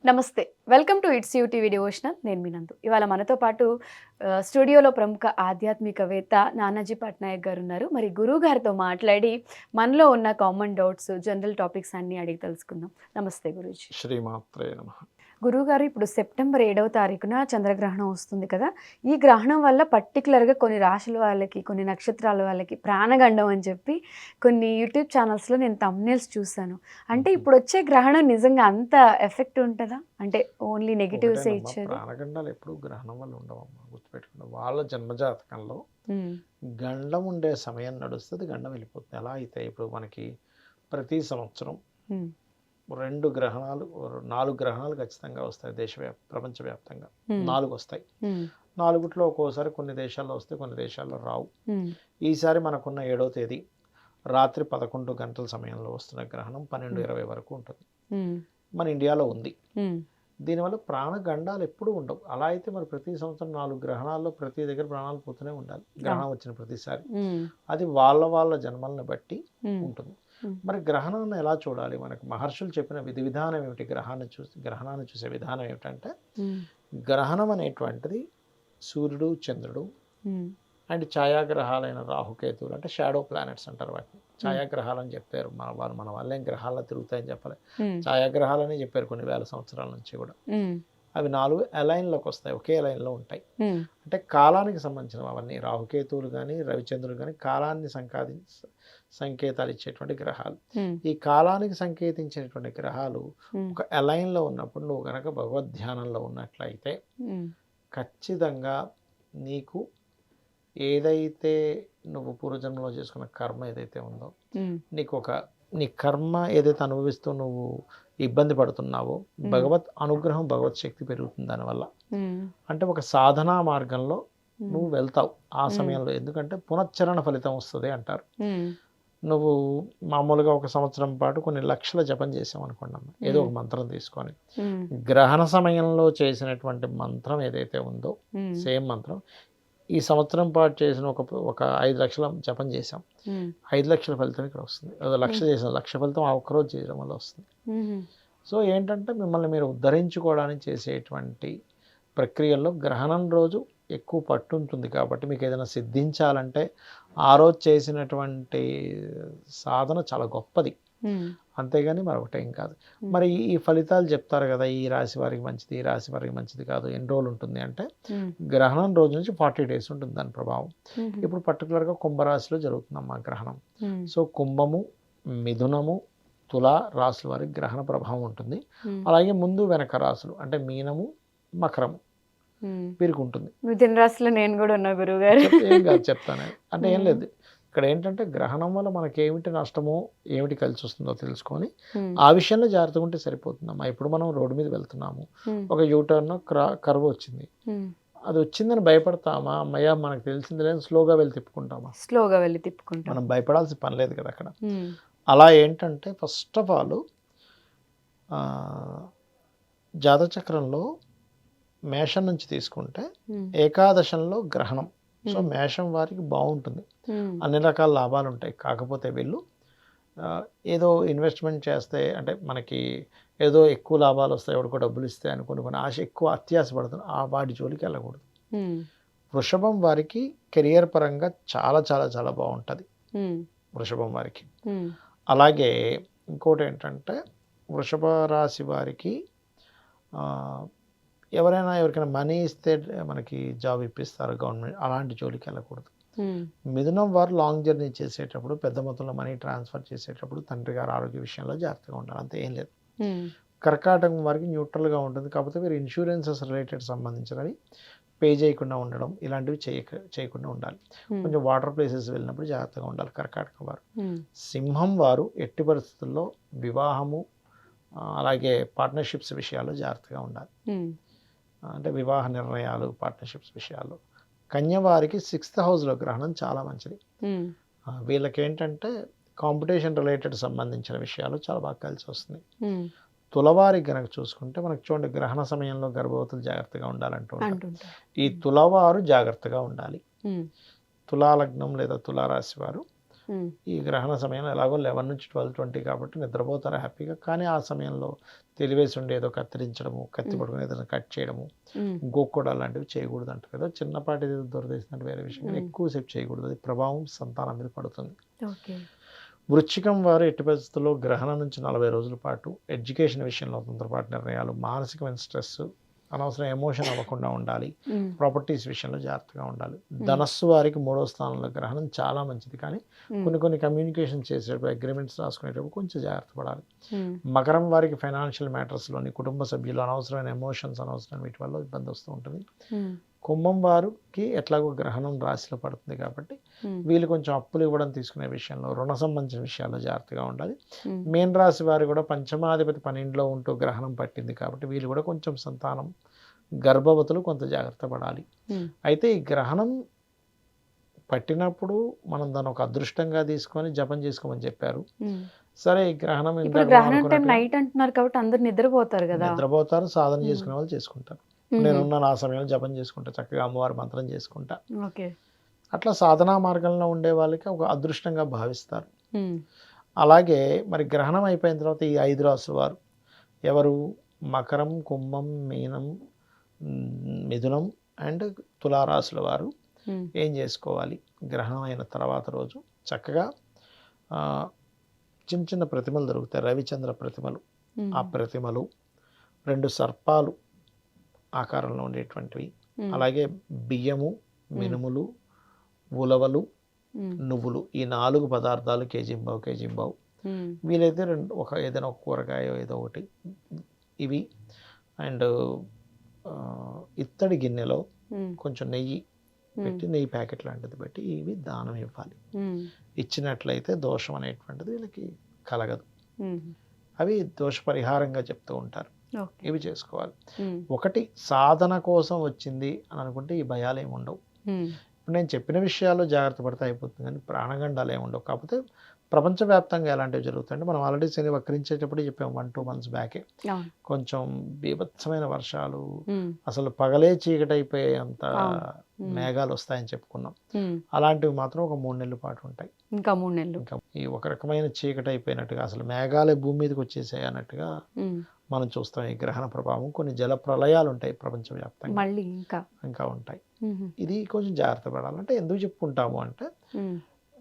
నమస్తే. Welcome to it's you TV devotional. నేను మీ నందు. ఇవాళ మనతో పాటు స్టూడియోలో ప్రముఖ ఆధ్యాత్మికవేత్త నానాజీ పట్నాయక్ గారున్నారు. మరి గురువుగారితో మాట్లాడి మనలో ఉన్న కామన్ డౌట్స్, జనరల్ టాపిక్స్ అన్నీ అడిగి తెలుసుకుందాం. నమస్తే గురూజీ. శ్రీమాత్రే నమః. గురువుగారు, ఇప్పుడు సెప్టెంబర్ 7వ తారీఖున చంద్రగ్రహణం వస్తుంది కదా! ఈ గ్రహణం వల్ల పర్టిక్యులర్‌గా కొన్ని రాశుల వాళ్ళకి, కొన్ని నక్షత్రాల వాళ్ళకి ప్రాణగండం అని చెప్పి కొన్ని యూట్యూబ్ ఛానల్స్‌లో నేను థంబ్‌నెయిల్స్ చూసాను. అంటే ఇప్పుడొచ్చే గ్రహణం నిజంగా అంత ఎఫెక్ట్ ఉంటదా? అంటే ఓన్లీ నెగెటివ్సే ఒకటేనమ్మా, ఇచ్చేది? ప్రాణగండాలు ఎప్పుడు గ్రహణం వల్ల ఉండవమ్మా, గుర్తుపెట్టుకోండి. వాళ్ళ జన్మజాతకంలో హ్మ్. గండం ఉండే సమయం నడుస్తుంది, గండం వెళ్ళిపోతుంది. ఎలా అయితే ఇప్పుడు మనకి ప్రతి సంవత్సరం హ్మ్. 2 గ్రహణాలు 4 గ్రహణాలు ఖచ్చితంగా వస్తాయి ప్రపంచవ్యాప్తంగా. హ్మ్. 4 వస్తాయి. హ్మ్. 4 ఒక్కోసారి కొన్ని దేశాల్లో వస్తాయి, కొన్ని దేశాల్లో రావు. హ్మ్. ఈసారి మనకున్న 7వ తేదీ రాత్రి 11 గంటల సమయంలో వస్తున్న గ్రహణం 12:20 వరకు ఉంటుంది. హ్మ్. మన ఇండియాలో ఉంది. హ్మ్. దీనివల్ల ప్రాణగండాలు ఎప్పుడూ ఉండవు. అలా అయితే మరి ప్రతి సంవత్సరం 4 గ్రహణాల్లో ప్రతి దగ్గర ప్రాణాలు పోతూనే ఉండాలి, గ్రహణం వచ్చిన ప్రతిసారి. హ్మ్. అది వాళ్ళ జన్మల్ని బట్టి హ్మ్. ఉంటుంది. హ్మ్. మరి గ్రహణాన్ని ఎలా చూడాలి? మనకు మహర్షులు చెప్పిన విధి విధానం ఏమిటి? గ్రహణాన్ని చూసే విధానం ఏమిటంటే, హ్మ్. గ్రహణం అనేటువంటిది సూర్యుడు, చంద్రుడు హ్మ్. అండ్ ఛాయాగ్రహాలైన రాహుకేతువులు, అంటే షాడో ప్లానెట్స్ అంటారు వాటిని. హ్మ్. ఛాయాగ్రహాలు అని చెప్పారు. మన వాళ్ళేం గ్రహాల్లో తిరుగుతాయని చెప్పలే, హ్మ్. ఛాయాగ్రహాలని చెప్పారు కొన్ని వేల సంవత్సరాల నుంచి కూడా. హ్మ్. అవి 4 అలైన్లోకి వస్తాయి, ఒకే లైన్లో ఉంటాయి. హ్మ్. అంటే కాలానికి సంబంధించినవి అవన్నీ. రాహుకేతువులు కానీ, రవిచంద్రులు కానీ కాలాన్ని సంకేతాలు ఇచ్చేటువంటి గ్రహాలు. హ్మ్. ఈ కాలానికి సంకేతించేటువంటి గ్రహాలు హ్మ్. ఒక అలైన్లో ఉన్నప్పుడు నువ్వు కనుక భగవద్ ధ్యానంలో ఉన్నట్లయితే హ్మ్. ఖచ్చితంగా నీకు ఏదైతే నువ్వు పూర్వజన్మలో చేసుకున్న కర్మ ఏదైతే ఉందో, హ్మ్. నీ కర్మ ఏదైతే అనుభవిస్తూ నువ్వు ఇబ్బంది పడుతున్నావో, భగవత్ అనుగ్రహం, భగవత్ శక్తి పెరుగుతుంది దానివల్ల. హ్మ్. అంటే ఒక సాధనా మార్గంలో హ్మ్. నువ్వు వెళ్తావు ఆ హ్మ్. సమయంలో. ఎందుకంటే పునశ్చరణ ఫలితం వస్తుంది అంటారు. హ్మ్. నువ్వు మామూలుగా ఒక సంవత్సరం పాటు కొన్ని లక్షల జపం చేసావు అనుకోండి, ఏదో ఒక మంత్రం తీసుకొని, హ్మ్. గ్రహణ సమయంలో చేసినటువంటి మంత్రం ఏదైతే ఉందో, హ్మ్. సేమ్ మంత్రం ఈ సంవత్సరం పాటు చేసిన ఒక 5 లక్షల జపం చేసాం, హ్మ్. 5 లక్షల ఫలితం ఇక్కడ వస్తుంది. అదో లక్ష చేసాం, లక్ష ఫలితం ఆ ఒక్కరోజు చేయడం వల్ల వస్తుంది. హుహు. సో ఏంటంటే మిమ్మల్ని మీరు ఉద్ధరించుకోవడానికి చేసేటువంటి ప్రక్రియల్లో గ్రహణం రోజు ఎక్కువ పట్టు ఉంటుంది. కాబట్టి మీకు ఏదైనా సిద్ధించాలంటే ఆ రోజు చేసినటువంటి సాధన చాలా గొప్పది, హ్మ్. అంతేగాని మరొకటేం కాదు. మరి ఈ ఫలితాలు చెప్తారు కదా, ఈ రాశి వారికి మంచిది, ఈ రాశి వారికి మంచిది కాదు, ఎన్ని రోజులు ఉంటుంది అంటే, హ్మ్. గ్రహణం రోజు నుంచి 40 డేస్ ఉంటుంది దాని ప్రభావం. హుహు. ఇప్పుడు పర్టికులర్గా కుంభరాశిలో జరుగుతుందమ్మా గ్రహణం. హ్మ్. సో కుంభము, మిథునము, తులా రాశుల వారికి గ్రహణ ప్రభావం ఉంటుంది. హ్మ్. అలాగే ముందు వెనక రాశులు అంటే మీనము, మకరము హ్మ్. వీరికి ఉంటుంది. మిథున రాశిలో నేను గూడా ఉన్నా గురువుగారు. ఏం కాదు చెప్తాను. అంటే ఏం హ్మ్. లేదు, ఇక్కడ ఏంటంటే గ్రహణం వల్ల మనకి ఏమిటి నష్టమో, ఏమిటి కలిసి వస్తుందో తెలుసుకొని హ్మ్. ఆ విషయంలో జాగ్రత్తగా ఉంటే సరిపోతుందమ్మా. ఇప్పుడు మనం రోడ్డు మీద వెళ్తున్నాము, హ్మ్. ఒక యూటర్న్ కర్వ్ వచ్చింది, హ్మ్. అది వచ్చిందని భయపడతామా? అమ్మయ్య మనకు తెలిసింది లేదు, స్లోగా వెళ్ళి తిప్పుకుంటామా? స్లోగా వెళ్లి తిప్పుకుంటాం. మనం భయపడాల్సిన పని లేదు కదా అక్కడ. హ్మ్. అలా ఏంటంటే ఫస్ట్ ఆఫ్ ఆల్ జాతచక్రంలో మేషం నుంచి తీసుకుంటే హ్మ్. ఏకాదశంలో గ్రహణం. సో మేషం వారికి బాగుంటుంది, హ్మ్. అన్ని రకాల లాభాలు ఉంటాయి. కాకపోతే వీళ్ళు ఏదో ఇన్వెస్ట్మెంట్ చేస్తే, అంటే మనకి ఏదో ఎక్కువ లాభాలు వస్తాయి, ఎవరికో డబ్బులు ఇస్తే అనుకుని కొన్ని ఆశ, ఎక్కువ అత్యాశ పడుతుంది, ఆ వాటి జోలికి వెళ్ళకూడదు. హ్మ్. వృషభం వారికి కెరియర్ పరంగా చాలా చాలా చాలా బాగుంటుంది హ్మ్. వృషభం వారికి. హ్మ్. అలాగే ఇంకోటి ఏంటంటే, వృషభ రాశి వారికి ఎవరికైనా మనీ ఇస్తే మనకి జాబ్ ఇప్పిస్తారు గవర్నమెంట్, అలాంటి జోలికి వెళ్ళకూడదు. హ్మ్. మిథునం వారు లాంగ్ జర్నీ చేసేటప్పుడు, పెద్ద మొత్తంలో మనీ ట్రాన్స్ఫర్ చేసేటప్పుడు తండ్రి గారు ఆరోగ్య విషయంలో జాగ్రత్తగా ఉండాలి, అంతే, ఏం లేదు. హ్మ్. కర్కాటకం వారికి న్యూట్రల్గా ఉంటుంది. కాకపోతే మీరు ఇన్సూరెన్సెస్ రిలేటెడ్ సంబంధించినవి పే చేయకుండా ఉండడం, ఇలాంటివి చేయకుండా ఉండాలి. హ్మ్. కొంచెం వాటర్ ప్లేసెస్ వెళ్ళినప్పుడు జాగ్రత్తగా ఉండాలి కర్కాటకం వారు. హ్మ్. సింహం వారు ఎట్టి పరిస్థితుల్లో వివాహము, అలాగే పార్ట్నర్షిప్స్ విషయాల్లో జాగ్రత్తగా ఉండాలి. హ్మ్. అంటే వివాహ నిర్ణయాలు, పార్ట్నర్షిప్స్ విషయాల్లో. కన్య వారికి 6th హౌస్లో గ్రహణం చాలా మంచిది. హ్మ్. వీళ్ళకేంటంటే కాంపిటీషన్ రిలేటెడ్ సంబంధించిన విషయాలు చాలా బాగా కలిసి వస్తుంది. హ్మ్. తులవారికి గనక చూసుకుంటే మనకు చూడండి, గ్రహణ సమయంలో గర్భవతులు జాగ్రత్తగా ఉండాలంటూ ఉంటారు. అంటుంటారు. ఈ తులవారు జాగ్రత్తగా ఉండాలి. హ్మ్. తులాలగ్నం లేదా తులారాశి వారు ఉమ్, ఈ గ్రహణ సమయం ఎలాగో 11 నుంచి 12:20 కాబట్టి నిద్రపోతారు హ్యాపీగా. కానీ ఆ సమయంలో తెలివేసి ఉండి ఏదో కత్తిరించడము, కత్తి పట్టుకుని ఏదైనా కట్ చేయడము, ఉమ్, గోక్కోవడం లాంటివి చేయకూడదు అంటారు కదా. చిన్నపాటి దొరదేసినట్టు వేరే విషయం, కానీ ఎక్కువసేపు చేయకూడదు. అది ప్రభావం సంతానం మీద పడుతుంది. ఓకే. వృశ్చికం వారు ఎట్టి పరిస్థితుల్లో గ్రహణం నుంచి 40 రోజుల పాటు ఎడ్యుకేషన్ విషయంలో తొందరపాటు నిర్ణయాలు, మానసికమైన స్ట్రెస్, అనవసరం ఎమోషన్ అవ్వకుండా ఉండాలి. ఉమ్, ప్రాపర్టీస్ విషయంలో జాగ్రత్తగా ఉండాలి. ధనస్సు వారికి 3వ స్థానంలో గ్రహణం చాలా మంచిది, కానీ కొన్ని కమ్యూనికేషన్ చేసేటప్పుడు అగ్రిమెంట్స్ రాసుకునేటప్పుడు కొంచెం జాగ్రత్త పడాలి. ఉమ్, మకరం వారికి ఫైనాన్షియల్ మ్యాటర్స్లోని కుటుంబ సభ్యులు అనవసరమైన ఎమోషన్స్, అనవసరమైన వీటి వల్ల ఇబ్బంది వస్తూ ఉంటుంది. ఉమ్, కుంభం వారికి ఎట్లాగో గ్రహణం రాశిలో పడుతుంది కాబట్టి ఉమ్, వీళ్ళు కొంచెం అప్పులు ఇవ్వడం తీసుకునే విషయంలో, రుణ సంబంధించిన విషయాల్లో జాగ్రత్తగా ఉండాలి. ఉమ్, మీన రాశి వారు కూడా పంచమాధిపతి 12లో ఉంటూ గ్రహణం పట్టింది కాబట్టి వీళ్ళు కూడా కొంచెం సంతానం, గర్భవతులు కొంత జాగ్రత్త పడాలి. ఉమ్, అయితే ఈ గ్రహణం పట్టినప్పుడు మనం దాన్ని ఒక అదృష్టంగా తీసుకొని జపం చేసుకోమని చెప్పారు. ఉమ్. సరే, ఈ గ్రహణం ఇప్పుడు ఇందాక గ్రహణం టైం అనుకున్నట్టుగా నైట్ అంటున్నారు కాబట్టి అందరు నిద్రపోతారు కదా. నిద్రపోతారు, సాధన చేసుకునే వాళ్ళు చేసుకుంటారు. నేనున్నాను ఆ సమయంలో జపం చేసుకుంటా, చక్కగా అమ్మవారి మంత్రం చేసుకుంటా. ఓకే. అట్లా సాధనా మార్గంలో ఉండే వాళ్ళకి ఒక అదృష్టంగా భావిస్తారు. ఉమ్, అలాగే మరి గ్రహణం అయిపోయిన తర్వాత ఈ 5 రాసుల వారు ఎవరు? మకరం, కుంభం, మీనం, మిథునం అండ్ తులారాశుల వారు ఉమ్, ఏం చేసుకోవాలి? గ్రహణం అయిన తర్వాత రోజు చక్కగా చిన్న చిన్న ప్రతిమలు దొరుకుతాయి, రవిచంద్ర ప్రతిమలు. ఉమ్, ఆ ప్రతిమలు 2 సర్పాలు ఆకారంలో ఉండేటువంటివి, ఉమ్, అలాగే బియ్యము, మినుములు, ఉలవలు, ఉమ్, నువ్వులు, ఈ 4 పదార్థాలు కేజీంబావు. ఉమ్, వీలైతే ఏదైనా ఒక కూరగాయ ఏదో ఒకటి ఇవి. అండ్ ఇత్తడి గిన్నెలో ఉమ్, కొంచెం నెయ్యి పెట్టి, నెయ్యి ప్యాకెట్ లాంటిది పెట్టి ఇవి దానం ఇవ్వాలి. ఉమ్, ఇచ్చినట్లయితే దోషం అనేటువంటిది వీళ్ళకి కలగదు. ఉమ్, అవి దోష పరిహారంగా చెప్తూ ఉంటారు. ఓకే. ఇవి చేసుకోవాలి. ఉమ్, ఒకటి సాధన కోసం వచ్చింది అని అనుకుంటే ఈ భయాలు ఏమి ఉండవు. ఉమ్, ఇప్పుడు నేను చెప్పిన విషయాల్లో జాగ్రత్త పడితే అయిపోతుంది, కానీ ప్రాణగండాలు ఏమి ఉండవు. కాకపోతే ప్రపంచవ్యాప్తంగా ఎలాంటివి జరుగుతాయంటే, మనం ఆల్రెడీ శని వక్రించేటప్పుడు చెప్పాము 1-2 months బ్యాకే. అవును. కొంచెం బీభత్సమైన వర్షాలు, ఉమ్, అసలు పగలే చీకటైపోయేంత అవును. మేఘాలు వస్తాయని చెప్పుకున్నాం. ఉమ్, అలాంటివి మాత్రం ఒక 3 నెలల పాటు ఉంటాయి. ఇంకా 3 నెలలు. ఇంకా ఈ ఒక రకమైన చీకటి అయిపోయినట్టుగా, అసలు మేఘాలే భూమి మీదకి వచ్చేసాయి అన్నట్టుగా ఉమ్, మనం చూస్తాం ఈ గ్రహణ ప్రభావం. కొన్ని జల ప్రళయాలు ఉంటాయి ప్రపంచవ్యాప్తంగా, మళ్ళీ ఇంకా ఉంటాయి. ఉమ్, ఇది కొంచెం జాగ్రత్త పడాలంటే ఎందుకు చెప్పుకుంటాము అంటే, ఉమ్,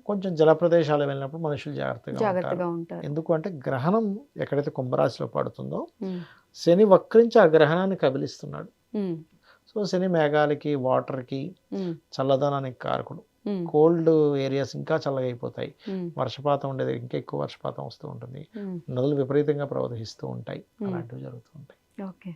కొంచెం జల ప్రదేశాలు వెళ్ళినప్పుడు మనుషులు జాగ్రత్తగా ఉంటారు. జాగ్రత్తగా ఉంటారు. ఎందుకు అంటే గ్రహణం ఎక్కడైతే కుంభరాశిలో పడుతుందో ఉమ్, శని వక్రించి ఆ గ్రహణాన్ని కబలిస్తున్నాడు. ఉమ్, సో శని మేఘాలకి, వాటర్కి, ఉమ్, చల్లదనానికి కారకుడు. ఉమ్, కోల్డ్ ఏరియాస్ ఇంకా చల్లగా అయిపోతాయి. ఉమ్, వర్షపాతం ఉండేది ఇంకా ఎక్కువ వర్షపాతం వస్తూ ఉంటుంది. ఉమ్, నదులు విపరీతంగా ప్రవహిస్తూ ఉంటాయి. అలాంటివి జరుగుతూ ఉంటాయి. ఓకే.